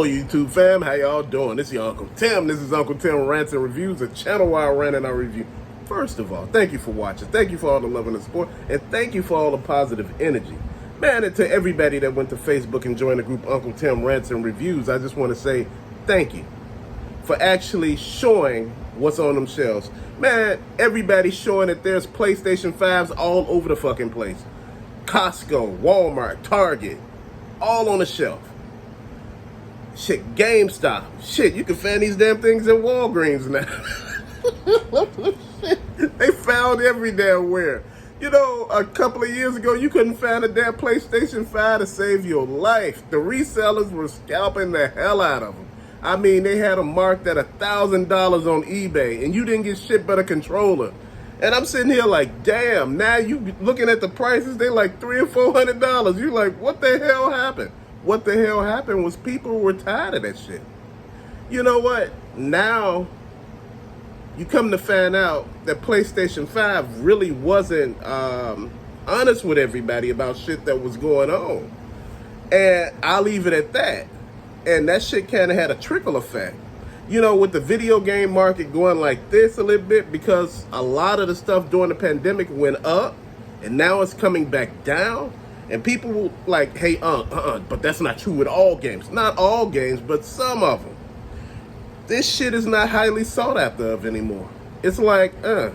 Hello YouTube fam, how y'all doing? This is your Uncle Tim. This is Uncle Tim Rants and Reviews, a channel where I rant and I review. First of all, thank you for watching. Thank you for all the love and the support. And thank you for all the positive energy. Man, and to everybody that went to Facebook and joined the group Uncle Tim Rants and Reviews, I just want to say thank you for actually showing what's on them shelves. Man, everybody's showing that there's PlayStation 5s all over the fucking place. Costco, Walmart, Target, all on the shelf. Shit, GameStop. Shit, you can find these damn things at Walgreens now. Shit, they found every damn where. You know, a couple of years ago, you couldn't find a damn PlayStation 5 to save your life. The resellers were scalping the hell out of them. I mean, they had them marked at $1,000 on eBay, and you didn't get shit but a controller. And I'm sitting here like, damn, now you looking at the prices, they like $300 or $400. You like, what the hell happened? What the hell happened was people were tired of that shit. You know what? Now, you come to find out that PlayStation 5 really wasn't honest with everybody about shit that was going on. And I'll leave it at that. And that shit kind of had a trickle effect. You know, with the video game market going like this a little bit, because a lot of the stuff during the pandemic went up, and now it's coming back down. And people will like, hey, but that's not true with all games. Not all games, but some of them. This shit is not highly sought after of anymore. It's like, You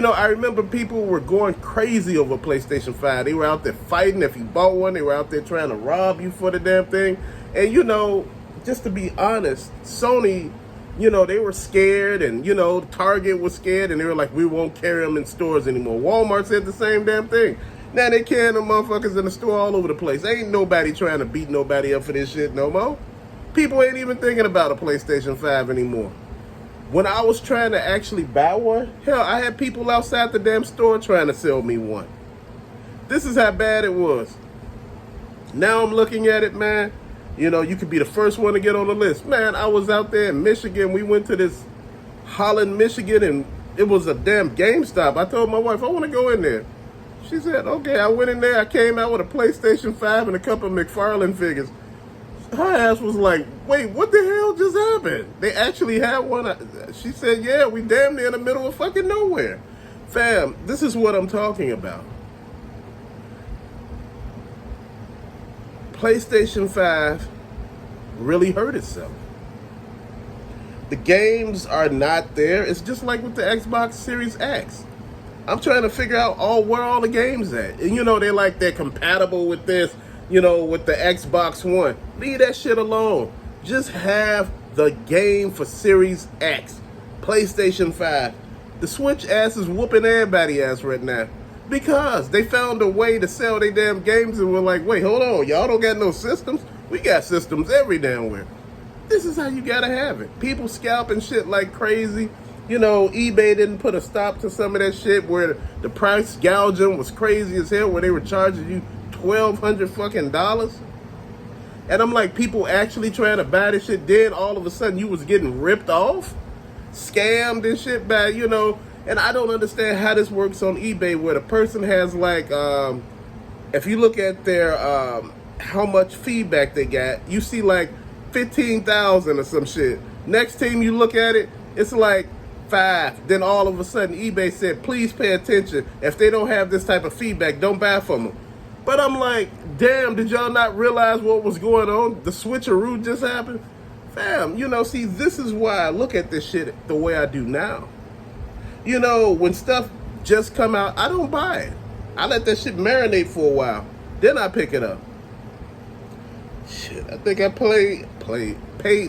know, I remember people were going crazy over PlayStation 5. They were out there fighting. If you bought one, they were out there trying to rob you for the damn thing. And, you know, just to be honest, Sony, you know, they were scared. And, you know, Target was scared. And they were like, we won't carry them in stores anymore. Walmart said the same damn thing. Now they carrying them motherfuckers in the store all over the place. Ain't nobody trying to beat nobody up for this shit no more. People ain't even thinking about a PlayStation 5 anymore. When I was trying to actually buy one, hell, I had people outside the damn store trying to sell me one. This is how bad it was. Now I'm looking at it, man. You know, you could be the first one to get on the list. Man, I was out there in Michigan. We went to this Holland, Michigan, and it was a damn GameStop. I told my wife, I want to go in there. She said, okay. I went in there. I came out with a PlayStation 5 and a couple of McFarlane figures. Her ass was like, wait, what the hell just happened? They actually had one. She said, yeah, we damn near in the middle of fucking nowhere. Fam, this is what I'm talking about. PlayStation 5 really hurt itself. The games are not there. It's just like with the Xbox Series X. I'm trying to figure out where all the games at. And you know, they're compatible with this, you know, with the Xbox One. Leave that shit alone. Just have the game for Series X. PlayStation 5. The Switch ass is whooping everybody ass right now. Because they found a way to sell their damn games and we're like, wait, hold on. Y'all don't got no systems? We got systems every damn where. This is how you gotta have it. People scalping shit like crazy. You know, eBay didn't put a stop to some of that shit where the price gouging was crazy as hell, where they were charging you $1,200 fucking dollars. And I'm like, people actually trying to buy this shit. Then all of a sudden you was getting ripped off, scammed and shit by, you know. And I don't understand how this works on eBay, where the person has like, if you look at their how much feedback they got, you see like 15,000 or some shit. Next time you look at it, it's like 5. Then all of a sudden eBay said, please pay attention. If they don't have this type of feedback, don't buy from them. But I'm like, damn, did y'all not realize what was going on? The switcheroo just happened? Fam, you know, see, this is why I look at this shit the way I do now. You know, when stuff just come out, I don't buy it. I let that shit marinate for a while. Then I pick it up. Shit, I think I paid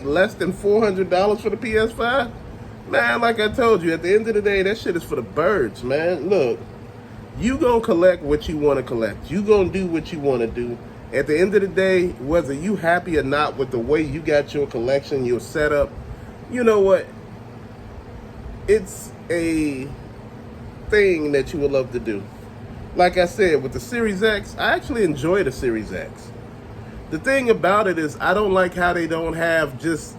less than $400 for the PS5. Man, like I told you, at the end of the day, that shit is for the birds, man. Look, you gonna collect what you want to collect. You gonna do what you want to do. At the end of the day, whether you happy or not with the way you got your collection, your setup, you know what? It's a thing that you would love to do. Like I said, with the Series X, I actually enjoy the Series X. The thing about it is, I don't like how they don't have just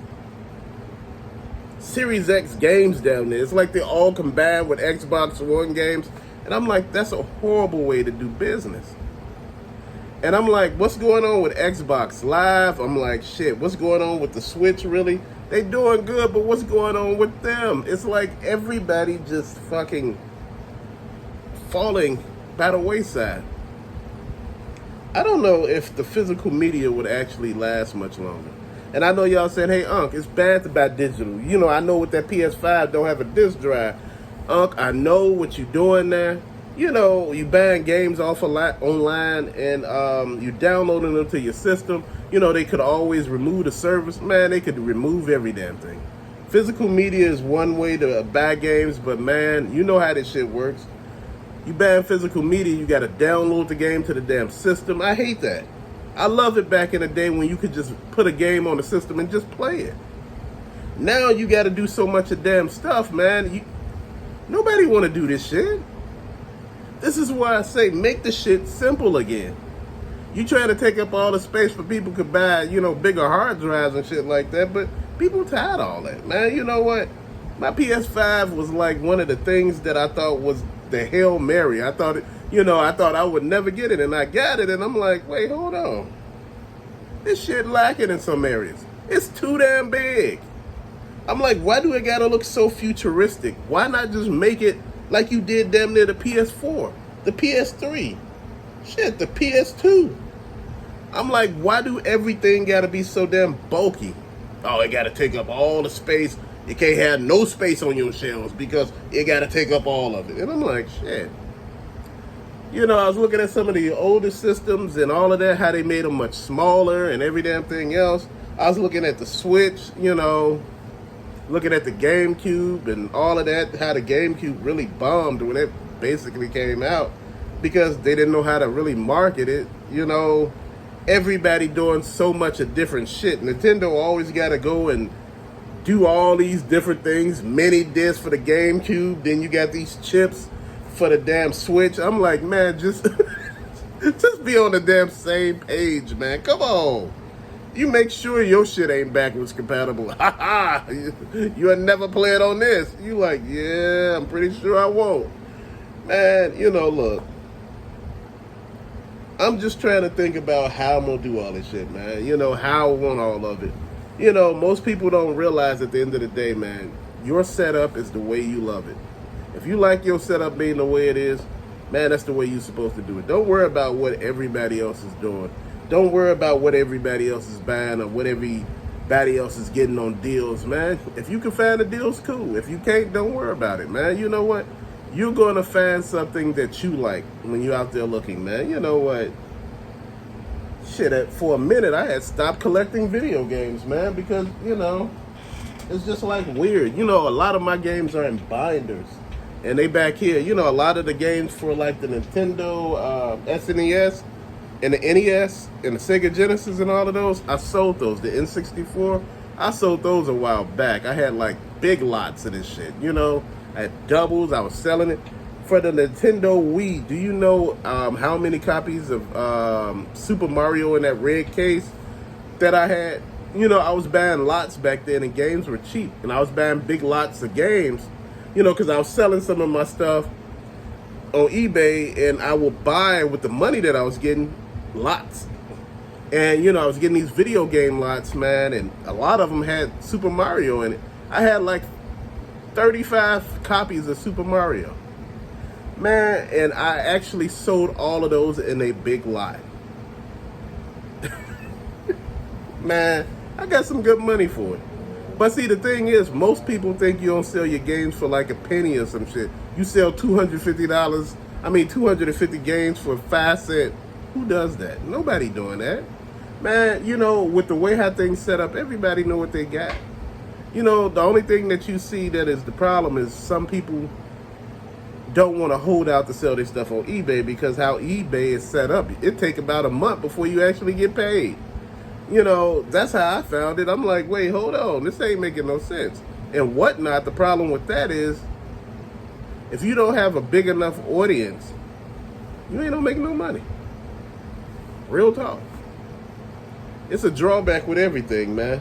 Series X games down there. It's like they're all combined with Xbox One games. And I'm like, that's a horrible way to do business. And I'm like, what's going on with Xbox Live? I'm like, shit, what's going on with the Switch, really? They doing good, but what's going on with them? It's like everybody just fucking falling by the wayside. I don't know if the physical media would actually last much longer. And I know y'all saying, hey, Unc, it's bad to buy digital. You know, I know with that PS5 don't have a disc drive. Unc, I know what you're doing there. You know, you buying games off a lot online and you downloading them to your system. You know, they could always remove the service. Man, they could remove every damn thing. Physical media is one way to buy games, but man, you know how this shit works. You ban physical media, you got to download the game to the damn system. I hate that. I love it back in the day when you could just put a game on the system and just play it. Now you got to do so much of damn stuff, man. Nobody want to do this shit. This is why I say make the shit simple again. You trying to take up all the space for people could buy, you know, bigger hard drives and shit like that, but people tired of all that, man. You know what? My PS5 was like one of the things that I thought was the Hail Mary. I thought I would never get it, and I got it, and I'm like, wait, hold on. This shit lacking in some areas. It's too damn big. I'm like, why do it gotta look so futuristic? Why not just make it like you did damn near the PS4, the PS3, shit, the PS2? I'm like, why do everything gotta be so damn bulky? Oh, it gotta take up all the space. You can't have no space on your shelves because it gotta take up all of it. And I'm like, shit. You know, I was looking at some of the older systems and all of that, how they made them much smaller and every damn thing else. I was looking at the Switch, you know, looking at the GameCube and all of that, how the GameCube really bombed when it basically came out because they didn't know how to really market it. You know, everybody doing so much of different shit. Nintendo always got to go and do all these different things, mini discs for the GameCube, then you got these chips for the damn Switch. I'm like, man, just just be on the damn same page, man. Come on. You make sure your shit ain't backwards compatible. Ha ha! You'll never play it on this. You like, yeah, I'm pretty sure I won't. Man, you know, look. I'm just trying to think about how I'm going to do all this shit, man. You know, how I want all of it. You know, most people don't realize at the end of the day, man, your setup is the way you love it. If you like your setup being the way it is, man, that's the way you're supposed to do it. Don't worry about what everybody else is doing. Don't worry about what everybody else is buying or what everybody else is getting on deals, man. If you can find the deals, cool. If you can't, don't worry about it, man. You know what? You're going to find something that you like when you're out there looking, man. You know what? Shit, for a minute, I had stopped collecting video games, man, because, you know, it's just like weird. You know, a lot of my games are in binders. And they back here, you know, a lot of the games for like the Nintendo SNES and the NES and the Sega Genesis and all of those, I sold those. The N64, I sold those a while back. I had like big lots of this shit, you know. I had doubles, I was selling it. For the Nintendo Wii, do you know how many copies of Super Mario in that red case that I had? You know, I was buying lots back then and games were cheap. And I was buying big lots of games. You know, because I was selling some of my stuff on eBay, and I would buy with the money that I was getting lots. And, you know, I was getting these video game lots, man, and a lot of them had Super Mario in it. I had like 35 copies of Super Mario. Man, and I actually sold all of those in a big lot. Man, I got some good money for it. But see, the thing is, most people think you don't sell your games for like a penny or some shit. You sell $250 games for 5 cents. Who does that? Nobody doing that. Man, you know, with the way how things set up, everybody know what they got. You know, the only thing that you see that is the problem is some people don't want to hold out to sell their stuff on eBay because how eBay is set up, it take about a month before you actually get paid. You know, that's how I found it. I'm like, wait, hold on. This ain't making no sense. And whatnot, the problem with that is, if you don't have a big enough audience, you ain't gonna make no money. Real talk. It's a drawback with everything, man.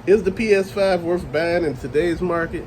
Is the PS5 worth buying in today's market?